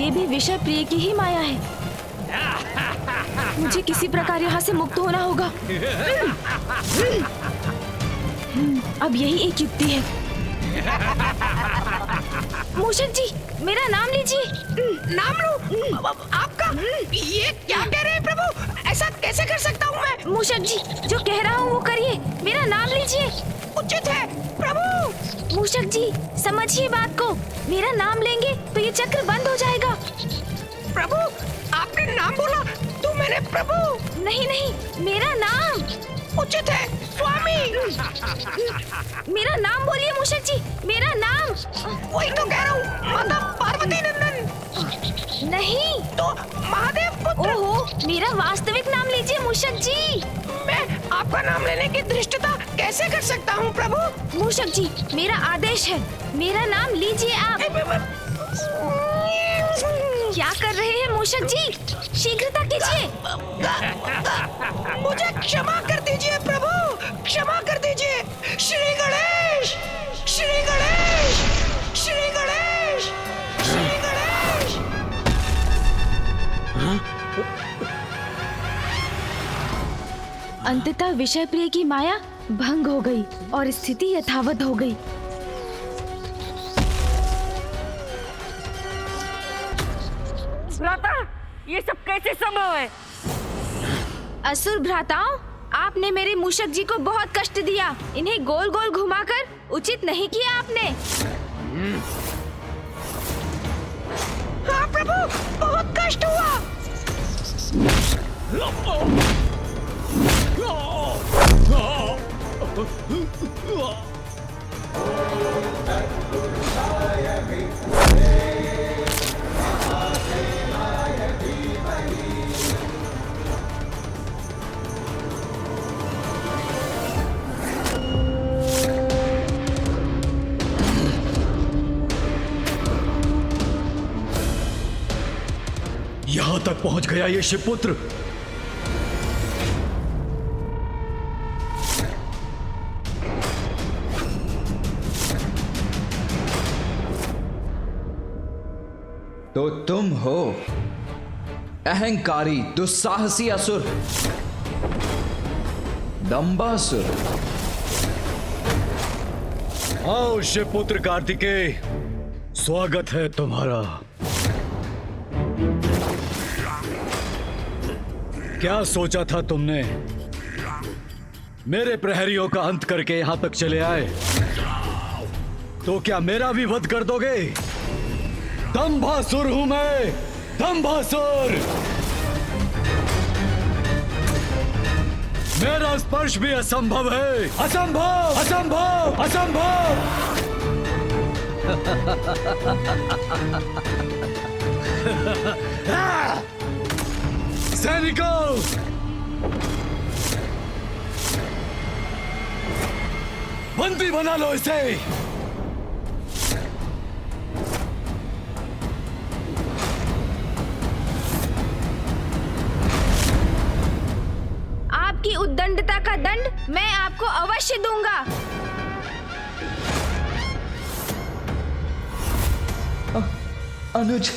ये भी विषय प्रिय की ही माया है। मुझे किसी प्रकार यहाँ से मुक्त होना होगा। अब यही एक युक्ति है। मूषक जी, मेरा नाम लीजिए। नाम लूं? आपका? ये क्या कह रहे हैं प्रभु? ऐसा कैसे कर सकता हूँ मैं? मूषक जी, जो कह रहा हूँ वो करिए, मेरा नाम लीजिए। उचित है प्रभु। मूषक जी, समझिए बात को। मेरा नाम लेंगे तो ये चक्र बंद हो जाएगा। प्रभु, आपने नाम बोला तो मैंने प्रभु। नहीं नहीं, मेरा नाम। उचित है स्वामी। मेरा नाम बोलिए मूषक जी, मेरा नाम। वही तो कह रहा हूँ, माता पार्वती नंदन। नहीं तो महादेव पुत्र। ओहो, मेरा वास्तविक नाम लीजिए मूषक जी। मैं आपका नाम लेने की धृष्टता कैसे कर सकता हूँ प्रभु? मूषक जी, मेरा आदेश है, मेरा नाम लीजिए आप। क्या कर रहे हैं मूषक जी? शीघ्रता कीजिए। मुझे क्षमा कर दीजिए प्रभु, क्षमा कर दीजिए। श्री गणेश, श्री गणेश, श्री गणेश, श्री गणेश। अंततः विषय प्रिय की माया भंग हो गई और स्थिति यथावत हो गई। भ्राता, ये सब कैसे संभव है? असुर भ्राताओं, आपने मेरे मूषक जी को बहुत कष्ट दिया। इन्हें गोल गोल घुमाकर उचित नहीं किया आपने। हाँ प्रभु, बहुत कष्ट हुआ। यहां तक पहुंच गया ये शिवपुत्र। तो तुम हो अहंकारी दुस्साहसी असुर, दंबासुर। आओ शिवपुत्र कार्तिकेय, स्वागत है तुम्हारा। क्या सोचा था तुमने? मेरे प्रहरियों का अंत करके यहां तक चले आए, तो क्या मेरा भी वध कर दोगे? दंभासुर हूं मैं, दंभासुर। मेरा स्पर्श भी असंभव है। असंभव, असंभव, असंभव। सैनिकों, बंदी बना लो इसे। आपकी उद्दंडता का दंड मैं आपको अवश्य दूंगा। अनुज,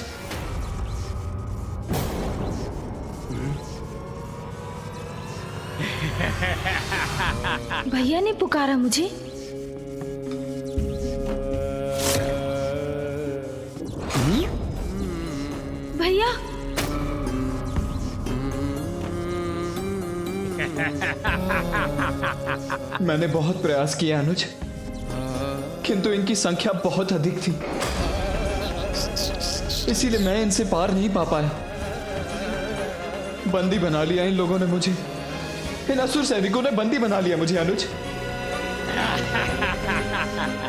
भैया ने पुकारा मुझे। भैया, मैंने बहुत प्रयास किया अनुज, किंतु इनकी संख्या बहुत अधिक थी, इसीलिए मैं इनसे पार नहीं पा पाया। बंदी बना लिया इन लोगों ने मुझे, इन असुर सैनिकों ने बंदी बना लिया मुझे अनुज।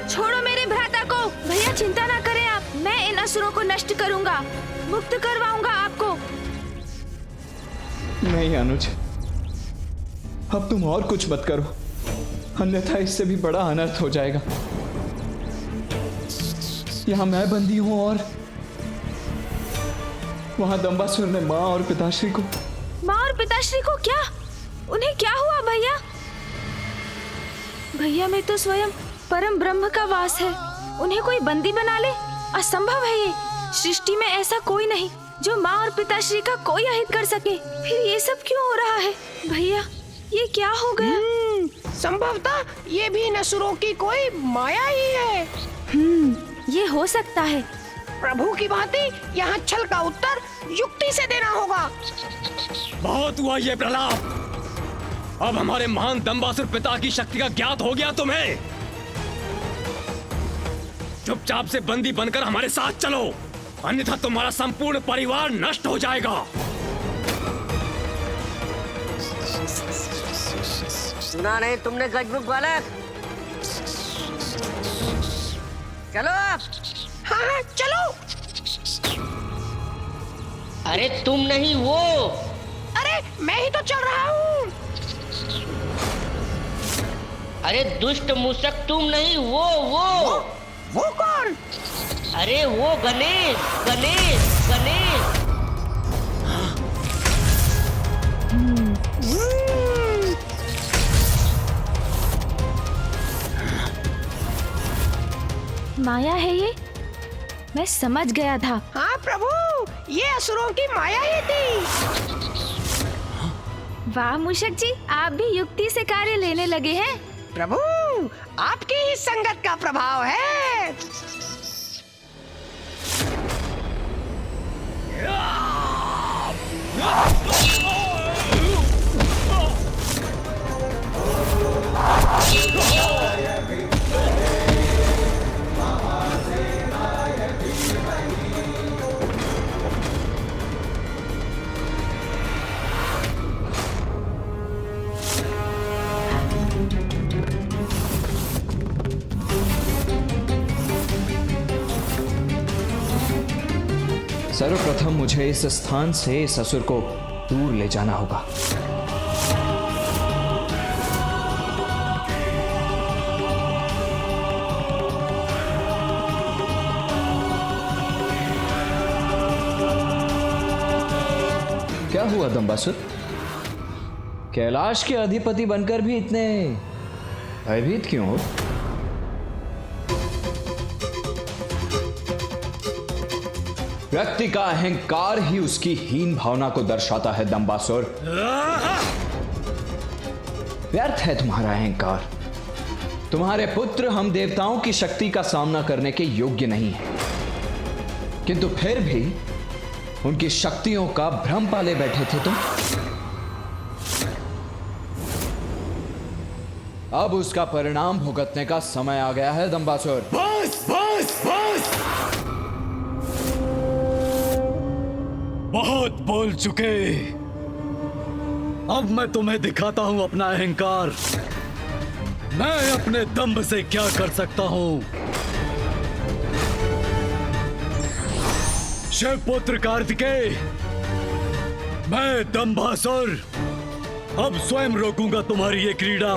छोड़ो मेरे भ्राता को। भैया चिंता ना करें आप, मैं इन असुरों को नष्ट करूंगा, मुक्त करवाऊंगा आपको। नहीं अनुज, अब तुम और कुछ मत करो, अन्यथा इससे भी बड़ा अनर्थ हो जाएगा। यहां मैं बंदी हूं और वहां दंबासुर ने माँ और पिताश्री को। माँ और पिताश्री को क्या? उन्हें क्या हुआ भैया? भैया में तो स्वयं परम ब्रह्म का वास है, उन्हें कोई बंदी बना ले? असंभव है ये। सृष्टि में ऐसा कोई नहीं जो माँ और पिताश्री का कोई अहित कर सके। फिर ये सब क्यों हो रहा है? भैया, ये क्या हो गया? संभवतः ये भी नसुरों की कोई माया ही है। ये हो सकता है। प्रभु की भांति यहाँ छल का उत्तर युक्ति से देना होगा। बहुत हुआ ये प्रलाप। अब हमारे महान दंबासुर पिता की शक्ति का ज्ञात हो गया तुम्हें। चुपचाप से बंदी बनकर हमारे साथ चलो, अन्यथा तुम्हारा संपूर्ण परिवार नष्ट हो जाएगा। सुना नहीं तुमने गजमुख बालक? चलो आप। हाँ, चलो। अरे तुम नहीं वो। अरे मैं ही तो चल रहा हूँ। अरे दुष्ट मूषक तुम नहीं वो। वो कौन? अरे वो गणेश गणेश गणेश। माया है ये? मैं समझ गया था। हाँ प्रभु, ये असुरों की माया ही थी। वाह मूषक जी, आप भी युक्ति से कार्य लेने लगे हैं। प्रभु, आपकी ही संगत का प्रभाव है। सर्वप्रथम मुझे इस स्थान से इस असुर को दूर ले जाना होगा। क्या हुआ दंबासुर? कैलाश के अधिपति बनकर भी इतने भयभीत क्यों हो? व्यक्ति का अहंकार ही उसकी हीन भावना को दर्शाता है दंबासुर। व्यर्थ है तुम्हारा अहंकार। तुम्हारे पुत्र हम देवताओं की शक्ति का सामना करने के योग्य नहीं है, किंतु फिर भी उनकी शक्तियों का भ्रम पाले बैठे थे तुम। अब उसका परिणाम भुगतने का समय आ गया है दंबासुर। बस बस बस, बहुत बोल चुके। अब मैं तुम्हें दिखाता हूं अपना अहंकार। मैं अपने दंभ से क्या कर सकता हूं। शिवपुत्र कार्तिकेय, मैं दंभासुर अब स्वयं रोकूंगा तुम्हारी ये क्रीड़ा।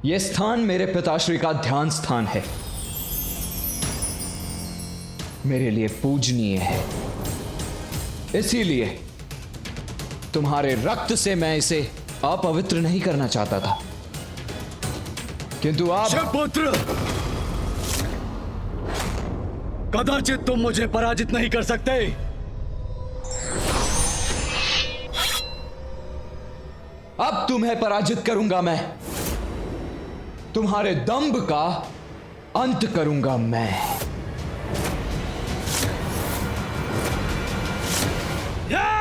यह स्थान मेरे पिताश्री का ध्यान स्थान है, मेरे लिए पूजनीय है। इसीलिए तुम्हारे रक्त से मैं इसे अपवित्र नहीं करना चाहता था, किंतु आप शिवपुत्र, कदाचित तुम मुझे पराजित नहीं कर सकते। अब तुम्हें पराजित करूंगा मैं। तुम्हारे दंभ का अंत करूंगा मैं। या!